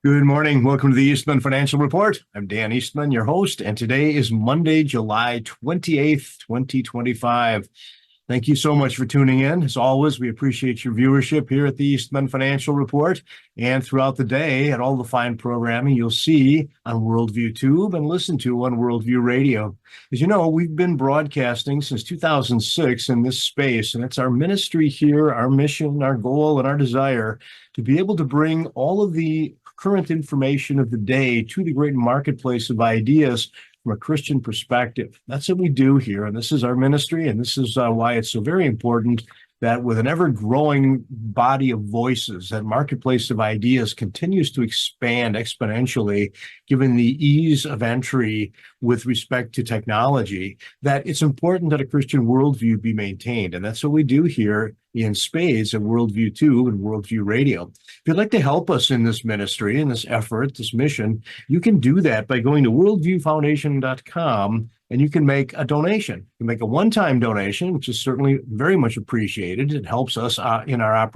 Good morning. Welcome to the Eastman Financial Report. I'm Dan Eastman, your host, and today is Monday, July 28th, 2025. Thank you so much for tuning in. As always, we appreciate your viewership here at the Eastman Financial Report and throughout the day at all the fine programming you'll see on Worldview Tube and listen to on Worldview Radio. As you know, we've been broadcasting since 2006 in this space, and it's our ministry here, our mission, our goal, and our desire to be able to bring all of the current information of the day to the great marketplace of ideas from a Christian perspective. That's what we do here, and this is our ministry, and this is why it's so very important that with an ever-growing body of voices, that marketplace of ideas continues to expand exponentially, given the ease of entry with respect to technology, that it's important that a Christian worldview be maintained. And that's what we do here in spades at Worldview Tube and Worldview Radio. If you'd like to help us in this ministry, in this effort, this mission, you can do that by going to worldviewfoundation.com, and you can make a donation. You can make a one-time donation, which is certainly very much appreciated. It helps us in our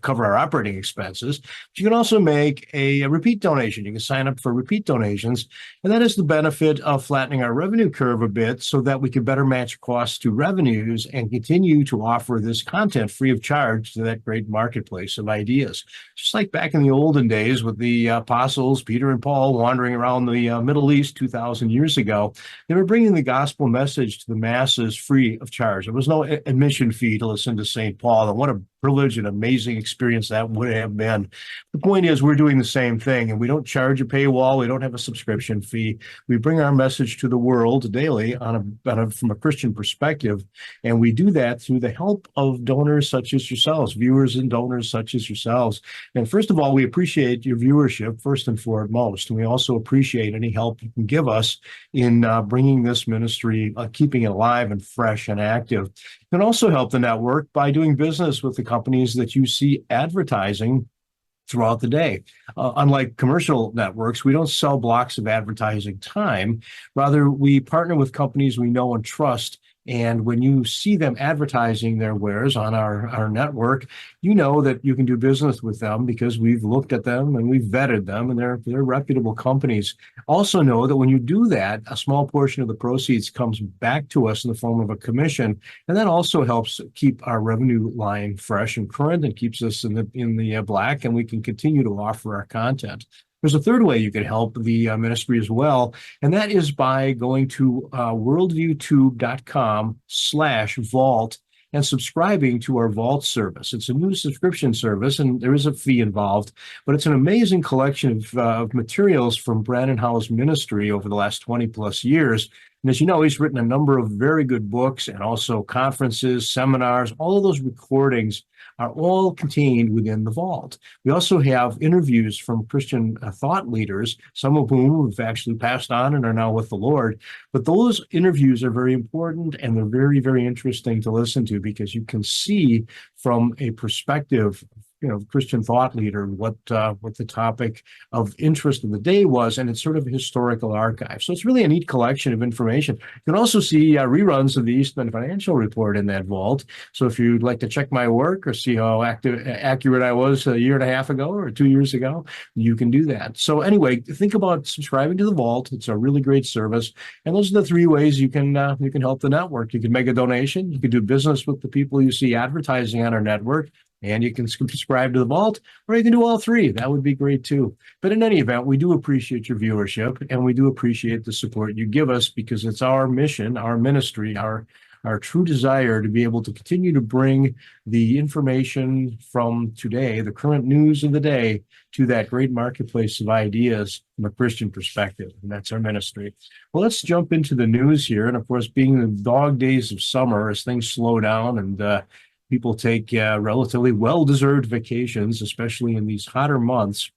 cover our operating expenses. But you can also make a repeat donation. You can sign up for repeat donations, and that is the benefit of flattening our revenue curve a bit so that we can better match costs to revenues and continue to offer this content free of charge to that great marketplace of ideas. Just like back in the olden days with the apostles, Peter and Paul, wandering around the Middle East 2,000 years ago, they were bringing the gospel message to the masses free of charge. There was no admission fee to listen to St. Paul, and what a privilege and amazing experience that would have been. The point is, we're doing the same thing, and we don't charge a paywall. We don't have a subscription fee. We bring our message to the world daily from a Christian perspective, and we do that through the help of donors such as yourselves, viewers and donors such as yourselves. And first of all, we appreciate your viewership first and foremost, and we also appreciate any help you can give us in bringing this ministry, keeping it alive and fresh and active. You can also help the network by doing business with the companies that you see advertising throughout the day. Unlike commercial networks, we don't sell blocks of advertising time. Rather, we partner with companies we know and trust. And when you see them advertising their wares on our network, you know that you can do business with them because we've looked at them and we've vetted them, and they're reputable companies. Also know that when you do that, a small portion of the proceeds comes back to us in the form of a commission, and that also helps keep our revenue line fresh and current and keeps us in the black, and we can continue to offer our content. There's a third way you can help the ministry as well, and that is by going to worldviewtube.com/vault and subscribing to our Vault service. It's a new subscription service, and there is a fee involved, but it's an amazing collection of materials from Brandon Howe's ministry over the last 20 plus years. And as you know, he's written a number of very good books and also conferences, seminars. All of those recordings are all contained within the vault. We also have interviews from Christian thought leaders, some of whom have actually passed on and are now with the Lord. But those interviews are very important, and they're very, very interesting to listen to because you can see from a perspective, Christian thought leader, what the topic of interest of the day was, and it's sort of a historical archive. So it's really a neat collection of information. You can also see reruns of the Eastman Financial Report in that vault. So if you'd like to check my work or see how accurate I was a year and a half ago or 2 years ago, you can do that. So anyway, think about subscribing to the vault. It's a really great service, and those are the three ways you can help the network. You can make a donation. You can do business with the people you see advertising on our network, and you can subscribe to the vault, or you can do all three. That would be great too. But in any event, we do appreciate your viewership, and we do appreciate the support you give us because it's our mission, our ministry, our true desire to be able to continue to bring the information from today, the current news of the day, to that great marketplace of ideas from a Christian perspective. And that's our ministry. Well, let's jump into the news here. And of course, being the dog days of summer, as things slow down and people take relatively well-deserved vacations, especially in these hotter months.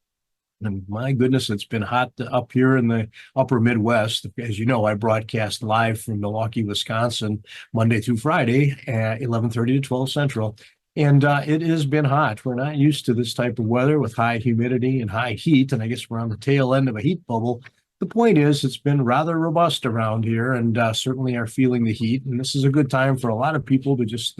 And my goodness, it's been hot up here in the upper Midwest. As you know, I broadcast live from Milwaukee, Wisconsin, Monday through Friday at 11:30 to 12 Central. And it has been hot. We're not used to this type of weather with high humidity and high heat. And I guess we're on the tail end of a heat bubble. The point is, it's been rather robust around here, and certainly are feeling the heat. And this is a good time for a lot of people to just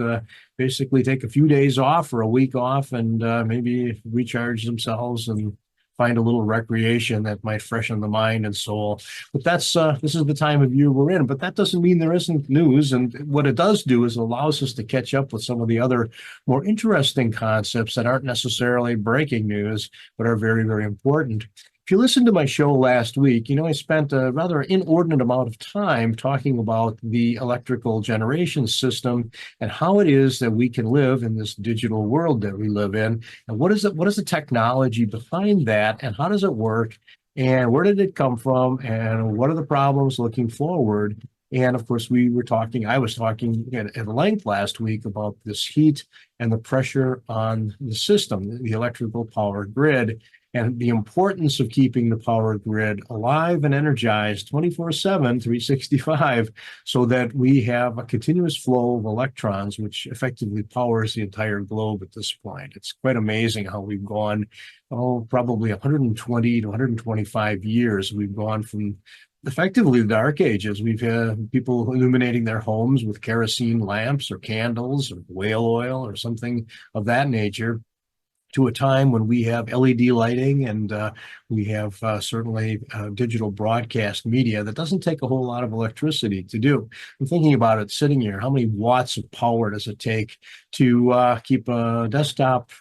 basically take a few days off or a week off and maybe recharge themselves and find a little recreation that might freshen the mind and soul. But this is the time of year we're in. But that doesn't mean there isn't news. And what it does do is allows us to catch up with some of the other more interesting concepts that aren't necessarily breaking news, but are very, very important. If you listened to my show last week, I spent a rather inordinate amount of time talking about the electrical generation system and how it is that we can live in this digital world that we live in. And what is the technology behind that, and how does it work? And where did it come from? And what are the problems looking forward? And of course, I was talking at length last week about this heat and the pressure on the system, the electrical power grid, and the importance of keeping the power grid alive and energized 24/7, 365, so that we have a continuous flow of electrons, which effectively powers the entire globe at this point. It's quite amazing how we've gone, probably 120 to 125 years. We've gone from effectively the dark ages. We've had people illuminating their homes with kerosene lamps or candles or whale oil or something of that nature, to a time when we have LED lighting, and we have certainly digital broadcast media that doesn't take a whole lot of electricity to do. I'm thinking about it sitting here. How many watts of power does it take to keep a desktop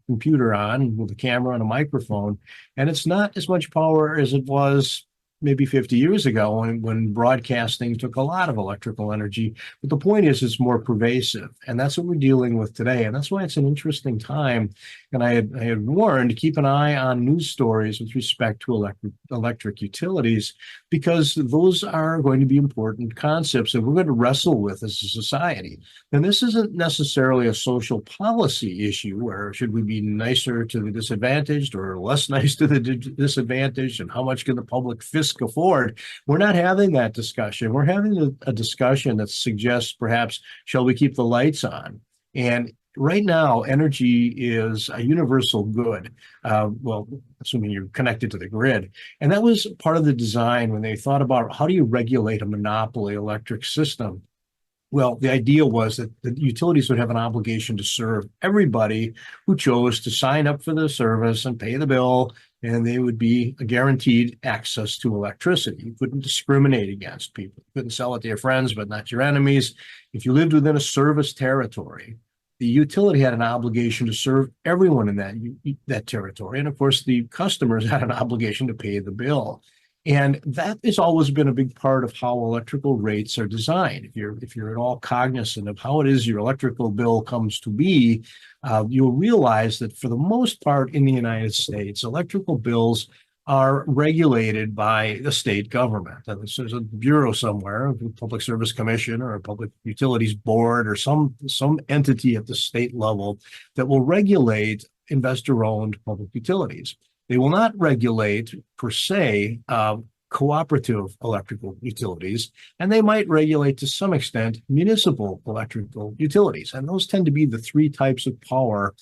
computer on with a camera and a microphone? And it's not as much power as it was maybe 50 years ago when broadcasting took a lot of electrical energy. But the point is, it's more pervasive. And that's what we're dealing with today. And that's why it's an interesting time. And I had warned, keep an eye on news stories with respect to electric utilities, because those are going to be important concepts that we're going to wrestle with as a society. And this isn't necessarily a social policy issue where should we be nicer to the disadvantaged or less nice to the disadvantaged, and how much can the public fisc afford. We're not having that discussion. We're having a discussion that suggests perhaps, shall we keep the lights on? And right now, energy is a universal good. Well, assuming you're connected to the grid. And that was part of the design when they thought about how do you regulate a monopoly electric system. Well, the idea was that the utilities would have an obligation to serve everybody who chose to sign up for the service and pay the bill, and they would be guaranteed access to electricity. You couldn't discriminate against people. You couldn't sell it to your friends, but not your enemies. If you lived within a service territory, the utility had an obligation to serve everyone in that territory. And of course, the customers had an obligation to pay the bill. And that has always been a big part of how electrical rates are designed. If you're at all cognizant of how it is your electrical bill comes to be, you'll realize that for the most part in the United States, electrical bills are regulated by the state government. There's a bureau somewhere, a Public Service Commission or a Public Utilities Board or some entity at the state level that will regulate investor-owned public utilities. They will not regulate, per se, cooperative electrical utilities, and they might regulate to some extent municipal electrical utilities. And those tend to be the three types of power.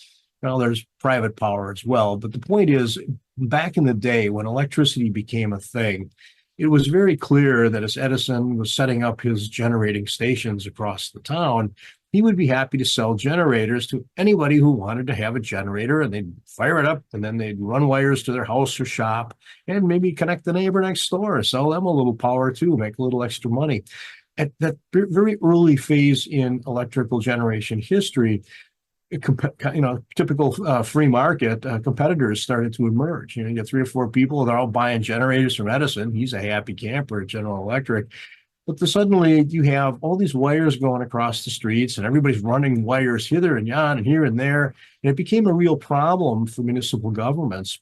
Now, there's private power as well, but the point is, back in the day when electricity became a thing, it was very clear that as Edison was setting up his generating stations across the town, he would be happy to sell generators to anybody who wanted to have a generator, and they'd fire it up, and then they'd run wires to their house or shop and maybe connect the neighbor next door and sell them a little power too, make a little extra money. At that very early phase in electrical generation history, typical free market competitors started to emerge. You get 3 or 4 people, they're all buying generators from Edison. He's a happy camper at General Electric. But suddenly you have all these wires going across the streets, and everybody's running wires hither and yon and here and there. And it became a real problem for municipal governments,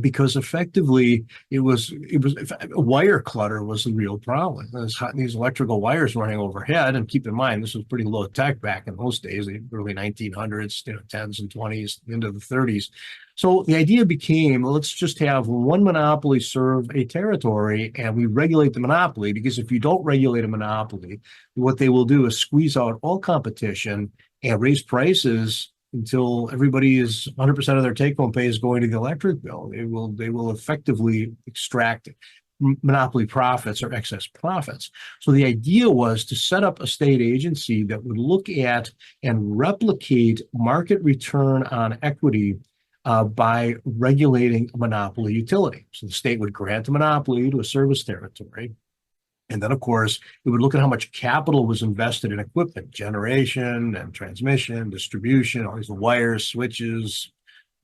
because effectively it was wire clutter was the real problem. These electrical wires running overhead, and keep in mind this was pretty low tech back in those days, the early 1900s, 10s and 20s into the 30s. So the idea became, let's just have one monopoly serve a territory, and we regulate the monopoly, because if you don't regulate a monopoly, what they will do is squeeze out all competition and raise prices until everybody is 100% of their take-home pay is going to the electric bill. They will effectively extract monopoly profits or excess profits. So the idea was to set up a state agency that would look at and replicate market return on equity by regulating a monopoly utility. So the state would grant a monopoly to a service territory. And then, of course, it would look at how much capital was invested in equipment, generation and transmission, distribution, all these wires, switches,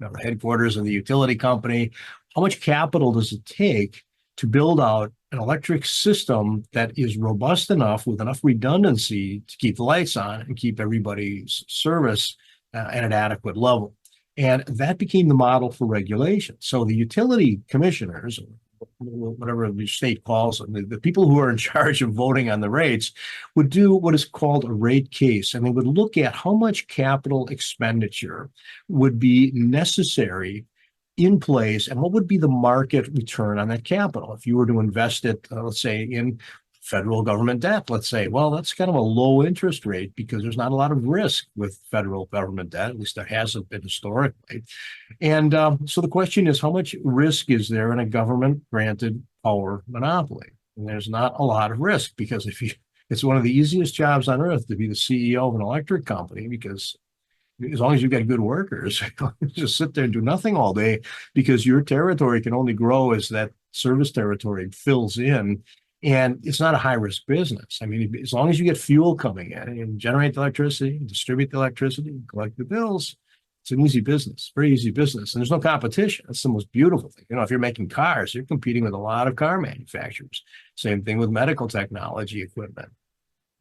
the headquarters of the utility company. How much capital does it take to build out an electric system that is robust enough with enough redundancy to keep the lights on and keep everybody's service at an adequate level? And that became the model for regulation. So the utility commissioners, whatever the state calls them, the people who are in charge of voting on the rates, would do what is called a rate case. And they would look at how much capital expenditure would be necessary in place and what would be the market return on that capital. If you were to invest it, let's say, in federal government debt, let's say, well, that's kind of a low interest rate because there's not a lot of risk with federal government debt. At least there hasn't been historically. And so the question is, how much risk is there in a government granted power monopoly? And there's not a lot of risk because it's one of the easiest jobs on earth to be the CEO of an electric company, because as long as you've got good workers, just sit there and do nothing all day, because your territory can only grow as that service territory fills in. And it's not a high risk business. I mean, as long as you get fuel coming in and generate the electricity, distribute the electricity, collect the bills, it's an easy business, very easy business. And there's no competition. That's the most beautiful thing. If you're making cars, you're competing with a lot of car manufacturers. Same thing with medical technology equipment.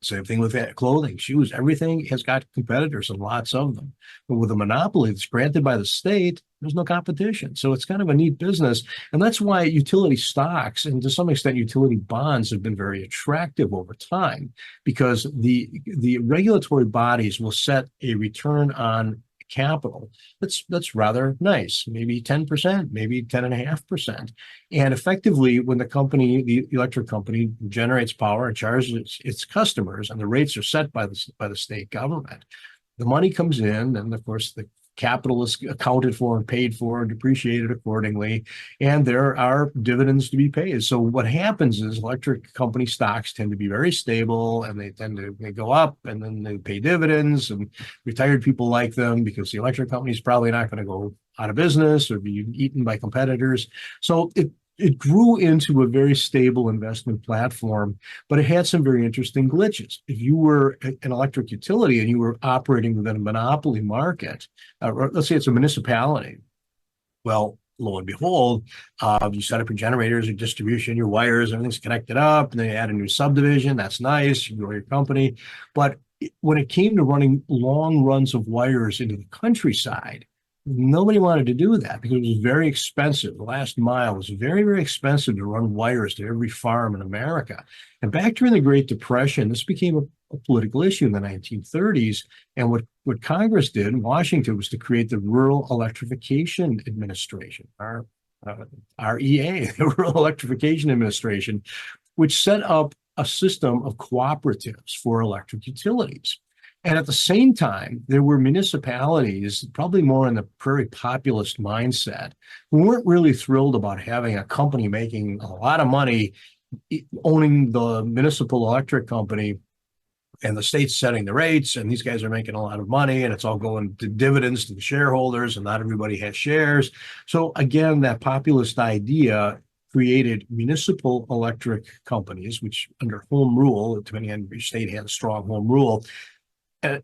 Same thing with clothing, shoes, everything has got competitors and lots of them. But with a monopoly that's granted by the state, there's no competition. So it's kind of a neat business. And that's why utility stocks and to some extent utility bonds have been very attractive over time, because the regulatory bodies will set a return on capital that's rather nice, maybe 10%, maybe 10.5%. And effectively, when the electric company generates power and charges its customers, and the rates are set by the state government, the money comes in, and of course the capital is accounted for and paid for and depreciated accordingly, and there are dividends to be paid. So what happens is electric company stocks tend to be very stable, and they go up, and then they pay dividends, and retired people like them because the electric company is probably not going to go out of business or be eaten by competitors. So it grew into a very stable investment platform, but it had some very interesting glitches. If you were an electric utility and you were operating within a monopoly market, or let's say it's a municipality, well, lo and behold, you set up your generators, your distribution, your wires, everything's connected up, and then you add a new subdivision. That's nice. You grow your company. But when it came to running long runs of wires into the countryside, nobody wanted to do that because it was very expensive. The last mile was very, very expensive to run wires to every farm in America. And back during the Great Depression, this became a political issue in the 1930s. And what Congress did in Washington was to create the Rural Electrification Administration, REA, the Rural Electrification Administration, which set up a system of cooperatives for electric utilities. And at the same time, there were municipalities, probably more in the prairie populist mindset, who weren't really thrilled about having a company making a lot of money owning the municipal electric company, and the state's setting the rates, and these guys are making a lot of money, and it's all going to dividends to the shareholders, and not everybody has shares. So again, that populist idea created municipal electric companies, which under home rule, depending on your state, had a strong home rule.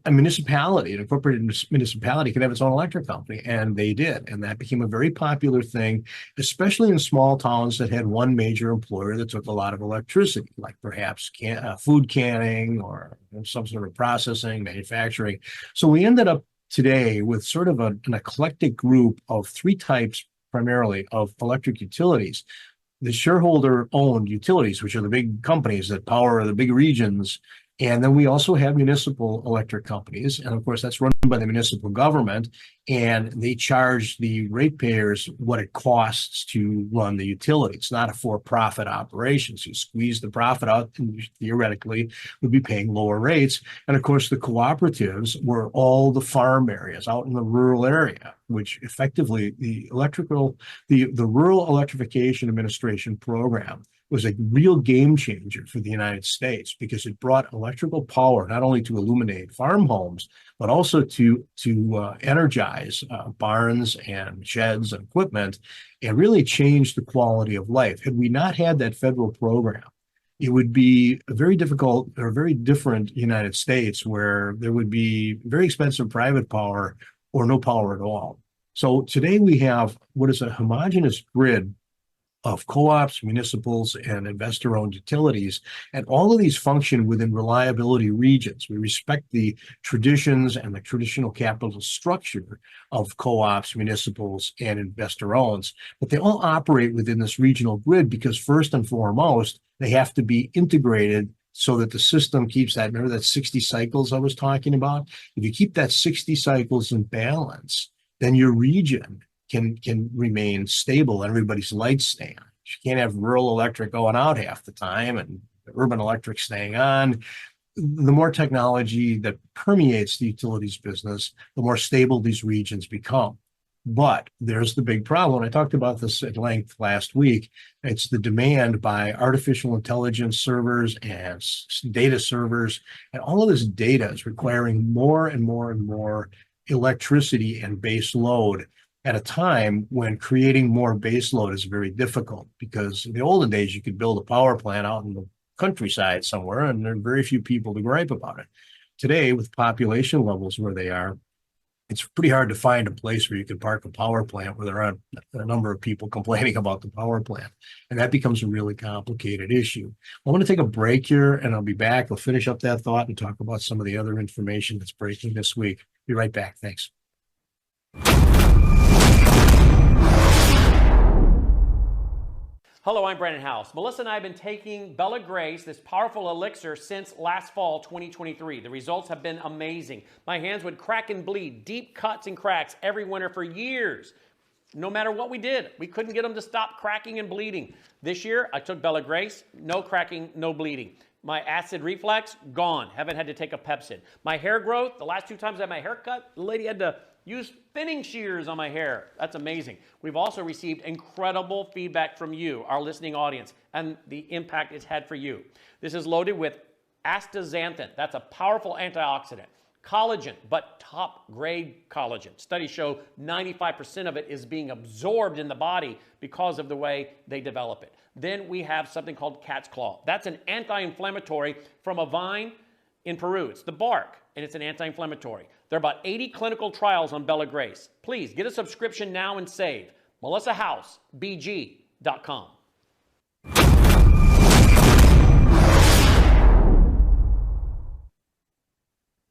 A municipality, an incorporated municipality, can have its own electric company, and they did. And that became a very popular thing, especially in small towns that had one major employer that took a lot of electricity, like perhaps food canning or some sort of processing, manufacturing. So we ended up today with sort of an eclectic group of three types, primarily, of electric utilities. The shareholder-owned utilities, which are the big companies that power the big regions. And then we also have municipal electric companies. And of course, that's run by the municipal government. And they charge the ratepayers what it costs to run the utility. It's not a for-profit operation. So you squeeze the profit out and you theoretically would be paying lower rates. And of course, the cooperatives were all the farm areas out in the rural area, which effectively the Rural Electrification Administration program was a real game changer for the United States because it brought electrical power not only to illuminate farm homes, but also to energize barns and sheds and equipment, and really change the quality of life. Had we not had that federal program, it would be a very difficult or very different United States where there would be very expensive private power or no power at all. So today we have what is a homogeneous grid of co-ops, municipals, and investor-owned utilities. And all of these function within reliability regions. We respect the traditions and the traditional capital structure of co-ops, municipals, and investor-owns, but they all operate within this regional grid because first and foremost, they have to be integrated so that the system keeps that. Remember that 60 cycles I was talking about? If you keep that 60 cycles in balance, then your region can remain stable. Everybody's lights stay on. You can't have rural electric going out half the time and urban electric staying on. The more technology that permeates the utilities business, the more stable these regions become. But there's the big problem. I talked about this at length last week. It's the demand by artificial intelligence servers and data servers. And all of this data is requiring more and more and more electricity and base load at a time when creating more base load is very difficult, because in the olden days, you could build a power plant out in the countryside somewhere, and there are very few people to gripe about it. Today, with population levels where they are, it's pretty hard to find a place where you can park a power plant where there aren't a number of people complaining about the power plant. And that becomes a really complicated issue. I want to take a break here, and I'll be back. I'll finish up that thought and talk about some of the other information that's breaking this week. Be right back. Thanks. Hello, I'm Brandon House. Melissa and I have been taking Bella Grace, this powerful elixir, since last fall, 2023. The results have been amazing. My hands would crack and bleed, deep cuts and cracks every winter for years. No matter what we did, we couldn't get them to stop cracking and bleeding. This year, I took Bella Grace, no cracking, no bleeding. My acid reflux, gone. Haven't had to take a Pepsid. My hair growth, the last 2 times I had my hair cut, the lady had to use thinning shears on my hair. That's amazing. We've also received incredible feedback from you, our listening audience, and the impact it's had for you. This is loaded with astaxanthin. That's a powerful antioxidant. Collagen, but top grade collagen. Studies show 95% of it is being absorbed in the body because of the way they develop it. Then we have something called cat's claw. That's an anti-inflammatory from a vine in Peru. It's the bark, and it's an anti-inflammatory. There are about 80 clinical trials on Bella Grace. Please get a subscription now and save. MelissaHouseBG.com.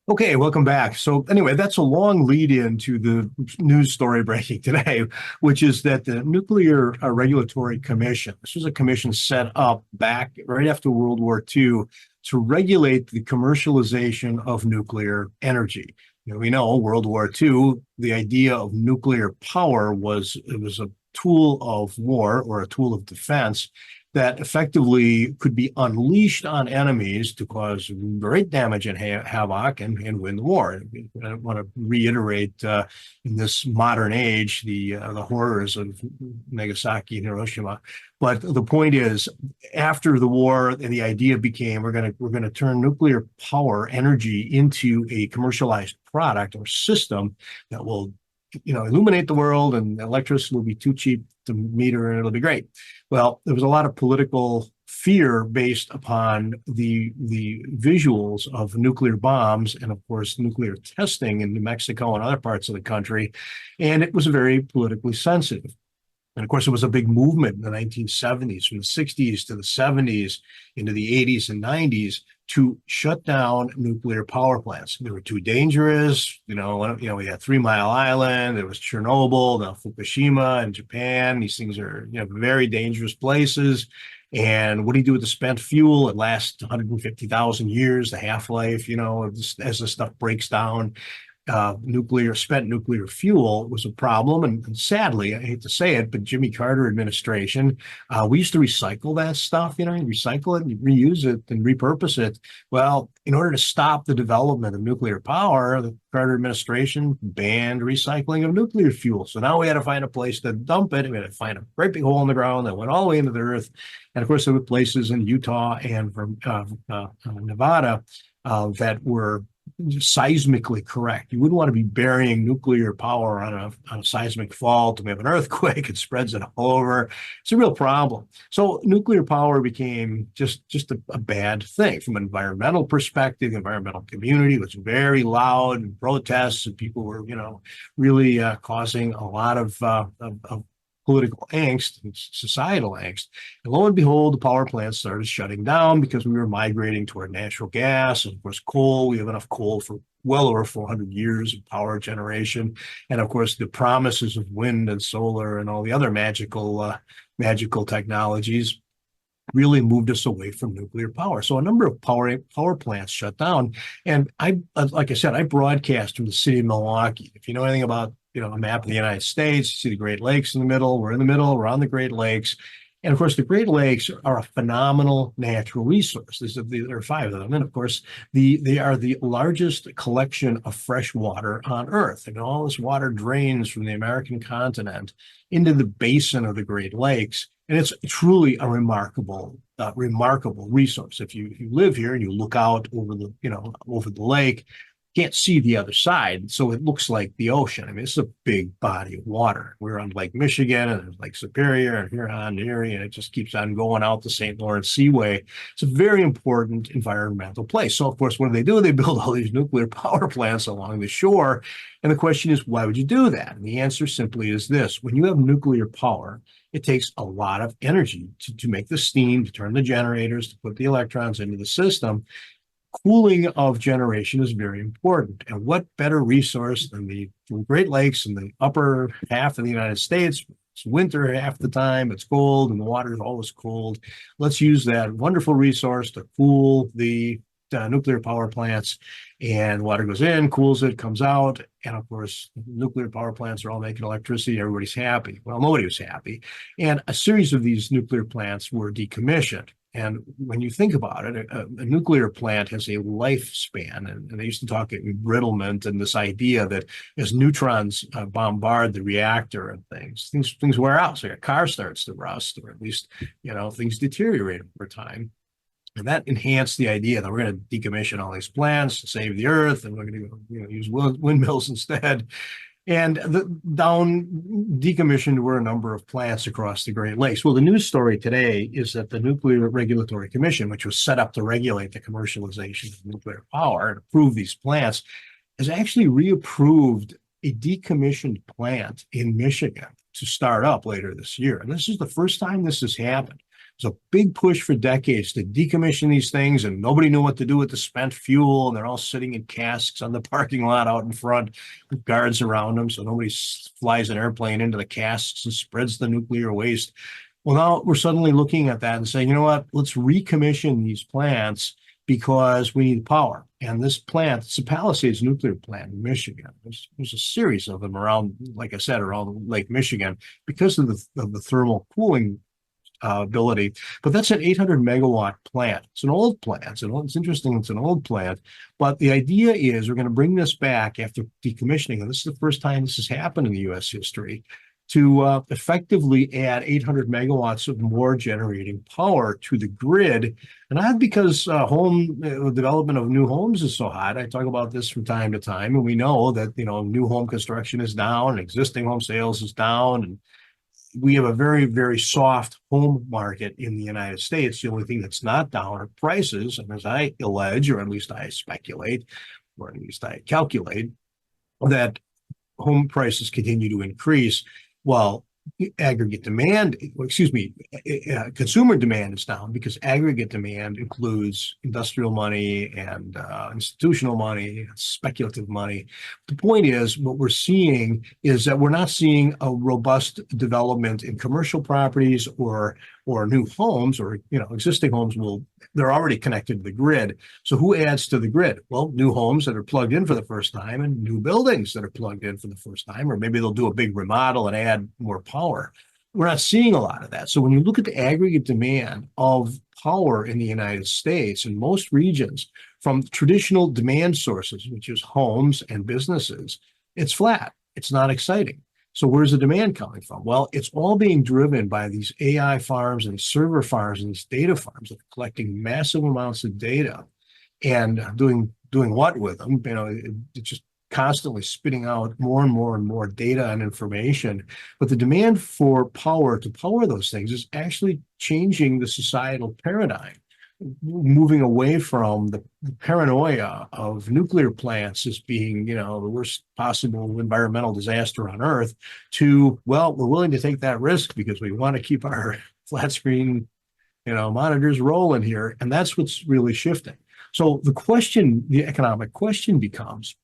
Okay, welcome back. So anyway, that's a long lead in to the news story breaking today, which is that the Nuclear Regulatory Commission, this was a commission set up back right after World War II to regulate the commercialization of nuclear energy. We know World War II, the idea of nuclear power was a tool of war or a tool of defense that effectively could be unleashed on enemies to cause great damage and havoc and win the war. I want to reiterate in this modern age the horrors of Nagasaki and Hiroshima. But the point is, after the war, the idea became we're going to turn nuclear power energy into a commercialized product or system that will illuminate the world, and electricity will be too cheap to meter and it'll be great. Well, there was a lot of political fear based upon the visuals of nuclear bombs and, of course, nuclear testing in New Mexico and other parts of the country. And it was very politically sensitive. And of course, it was a big movement in the 1970s, from the 60s to the 70s into the 80s and 90s, to shut down nuclear power plants. They were too dangerous. We had 3 Mile Island, there was Chernobyl, now Fukushima in Japan. These things are very dangerous places. And what do you do with the spent fuel? It lasts 150,000 years, the half-life, as the stuff breaks down. spent nuclear fuel was a problem. And sadly, I hate to say it, but Jimmy Carter administration, we used to recycle that stuff, recycle it and reuse it and repurpose it. Well, in order to stop the development of nuclear power, the Carter administration banned recycling of nuclear fuel. So now we had to find a place to dump it. We had to find a great big hole in the ground that went all the way into the earth. And of course, there were places in Utah and from Nevada that were seismically correct. You wouldn't want to be burying nuclear power on a seismic fault and we have an earthquake, it spreads it all over. It's a real problem. So nuclear power became just a bad thing from an environmental perspective. The environmental community was very loud and protests, and people were, really causing a lot of political angst and societal angst. And lo and behold, the power plants started shutting down because we were migrating toward natural gas and, of course, coal. We have enough coal for well over 400 years of power generation. And, of course, the promises of wind and solar and all the other magical technologies really moved us away from nuclear power. So a number of power plants shut down. And like I said, I broadcast from the city of Milwaukee. If you know anything about a map of the United States, you see the Great Lakes in the middle. We're in the middle. We're on the Great Lakes. And of course, the Great Lakes are a phenomenal natural resource. There are 5 of them. And of course, they are the largest collection of fresh water on Earth. And all this water drains from the American continent into the basin of the Great Lakes. And it's truly a remarkable resource. If you live here and you look out over the lake, can't see the other side, so it looks like the ocean. I mean, it's a big body of water. We're on Lake Michigan, and there's Lake Superior, and Huron, Erie, and it just keeps on going out the St. Lawrence Seaway. It's a very important environmental place. So, of course, what do? They build all these nuclear power plants along the shore. And the question is, why would you do that? And the answer simply is this. When you have nuclear power, it takes a lot of energy to make the steam, to turn the generators, to put the electrons into the system. Cooling of generation is very important. And what better resource than the Great Lakes in the upper half of the United States? It's winter half the time, it's cold, and the water is always cold. Let's use that wonderful resource to cool the nuclear power plants. And water goes in, cools it, comes out. And of course, nuclear power plants are all making electricity. Everybody's happy. Well, nobody was happy. And a series of these nuclear plants were decommissioned. And when you think about it, a nuclear plant has a lifespan, and they used to talk embrittlement and this idea that as neutrons bombard the reactor and things wear out. So your car starts to rust, or at least, things deteriorate over time. And that enhanced the idea that we're going to decommission all these plants to save the earth, and we're going to use windmills instead. And decommissioned were a number of plants across the Great Lakes. Well, the news story today is that the Nuclear Regulatory Commission, which was set up to regulate the commercialization of nuclear power and approve these plants, has actually reapproved a decommissioned plant in Michigan to start up later this year. And this is the first time this has happened. It's a big push for decades to decommission these things, and nobody knew what to do with the spent fuel, and they're all sitting in casks on the parking lot out in front with guards around them, so nobody flies an airplane into the casks and spreads the nuclear waste. Well, now we're suddenly looking at that and saying, you know what, let's recommission these plants because we need power. And this plant, it's a Palisades nuclear plant in Michigan. There's a series of them around, like I said, around Lake Michigan because of the thermal cooling ability. But that's an 800 megawatt plant. It's an old plant. It's interesting. It's an old plant. But the idea is we're going to bring this back after decommissioning. And this is the first time this has happened in the U.S. history, to effectively add 800 megawatts of more generating power to the grid. And not because development of new homes is so hot. I talk about this from time to time. And we know that, new home construction is down, and existing home sales is down. And we have a very, very soft home market in the United States. The only thing that's not down are prices. And as I allege, or at least I speculate, or at least I calculate, that home prices continue to increase while aggregate demand, consumer demand is down, because aggregate demand includes industrial money and institutional money, speculative money. The point is, what we're seeing is that we're not seeing a robust development in commercial properties or or new homes, or existing homes they're already connected to the grid. So who adds to the grid? Well, new homes that are plugged in for the first time and new buildings that are plugged in for the first time, or maybe they'll do a big remodel and add more power. We're not seeing a lot of that. So when you look at the aggregate demand of power in the United States, in most regions, from traditional demand sources, which is homes and businesses, it's flat. It's not exciting. So where's the demand coming from? Well, it's all being driven by these AI farms and server farms and these data farms that are collecting massive amounts of data and doing what with them? It's just constantly spitting out more and more and more data and information. But the demand for power to power those things is actually changing the societal paradigm, moving away from the paranoia of nuclear plants as being, the worst possible environmental disaster on Earth, to, well, we're willing to take that risk because we want to keep our flat screen, monitors rolling here. And that's what's really shifting. So the economic question becomes,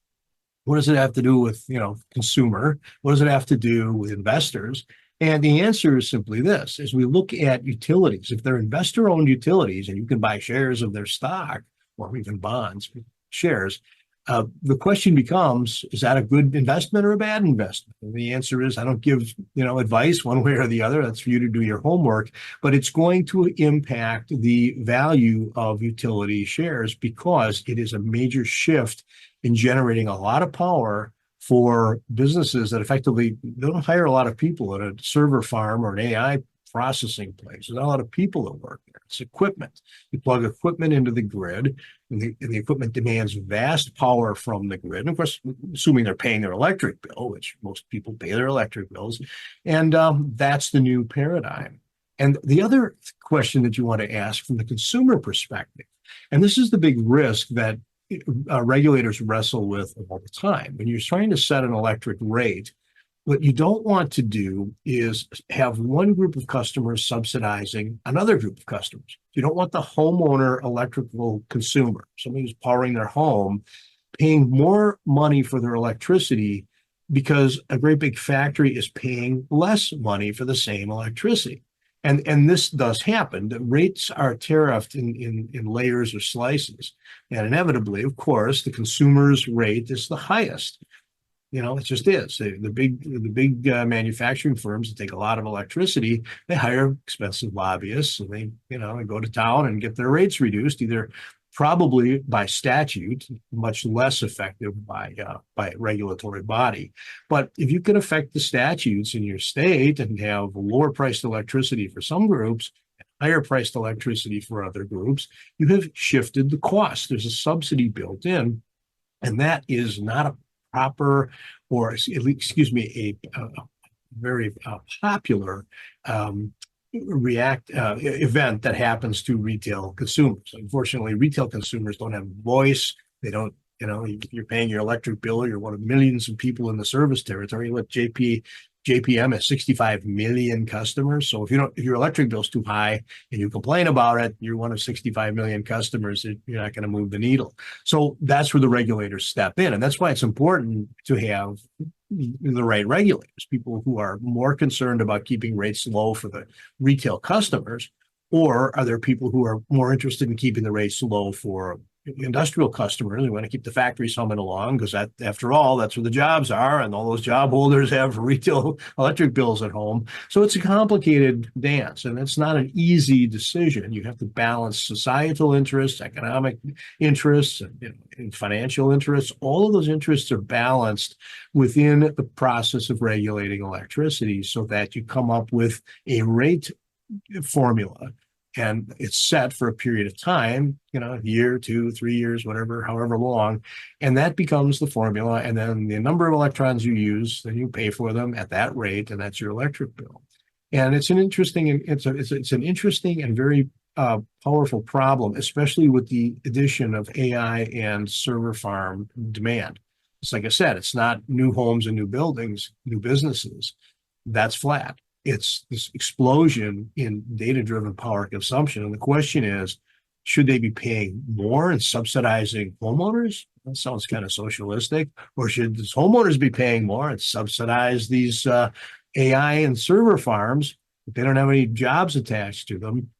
what does it have to do with, consumer? What does it have to do with investors? And the answer is simply this: as we look at utilities, if they're investor-owned utilities and you can buy shares of their stock or even bonds, shares, the question becomes, is that a good investment or a bad investment? And the answer is, I don't give, advice one way or the other. That's for you to do your homework, but it's going to impact the value of utility shares because it is a major shift in generating a lot of power for businesses that effectively they don't hire a lot of people at a server farm or an AI processing place. There's not a lot of people that work there. It's equipment. You plug equipment into the grid, and the equipment demands vast power from the grid. And of course, assuming they're paying their electric bill, which most people pay their electric bills, and that's the new paradigm. And the other question that you want to ask from the consumer perspective, and this is the big risk that regulators wrestle with all the time. When you're trying to set an electric rate, what you don't want to do is have one group of customers subsidizing another group of customers. You don't want the homeowner electrical consumer, somebody who's powering their home, paying more money for their electricity because a great big factory is paying less money for the same electricity. And this does happen. The rates are tariffed in layers or slices. And inevitably, of course, the consumer's rate is the highest. It just is. The big manufacturing firms that take a lot of electricity, they hire expensive lobbyists, and they go to town and get their rates reduced, either probably by statute, much less effective by regulatory body. But if you can affect the statutes in your state and have lower priced electricity for some groups, higher priced electricity for other groups, you have shifted the cost. There's a subsidy built in, and that is not a proper, or excuse me, a very popular event that happens to retail consumers. Unfortunately, retail consumers don't have a voice. They don't, you're paying your electric bill. You're one of millions of people in the service territory. What JPM has 65 million customers. So if your electric bill's too high and you complain about it, you're one of 65 million customers. You're not going to move the needle. So that's where the regulators step in. And that's why it's important to have the right regulators, people who are more concerned about keeping rates low for the retail customers, or are there people who are more interested in keeping the rates low for industrial customers? We want to keep the factories humming along because that, after all, that's where the jobs are, and all those job holders have retail electric bills at home. So it's a complicated dance, and it's not an easy decision. You have to balance societal interests, economic interests, and financial interests. All of those interests are balanced within the process of regulating electricity so that you come up with a rate formula. And it's set for a period of time, a year, 2, 3 years, whatever, however long. And that becomes the formula. And then the number of electrons you use, then you pay for them at that rate, and that's your electric bill. And it's an interesting and very powerful problem, especially with the addition of AI and server farm demand. It's like I said, it's not new homes and new buildings, new businesses. That's flat. It's this explosion in data-driven power consumption. And the question is, should they be paying more and subsidizing homeowners? That sounds kind of socialistic. Or should these homeowners be paying more and subsidize these AI and server farms? They don't have any jobs attached to them,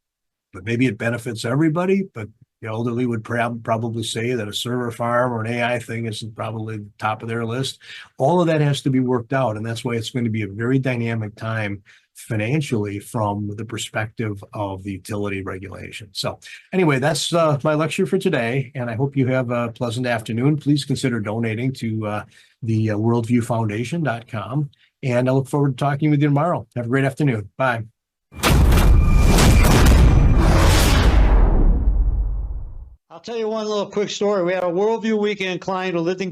but maybe it benefits everybody. But the elderly would probably say that a server farm or an AI thing is probably the top of their list. All of that has to be worked out. And that's why it's going to be a very dynamic time financially from the perspective of the utility regulation. So anyway, that's my lecture for today. And I hope you have a pleasant afternoon. Please consider donating to the worldviewfoundation.com. And I look forward to talking with you tomorrow. Have a great afternoon. Bye. I'll tell you one little quick story. We had a Worldview Weekend client who lived in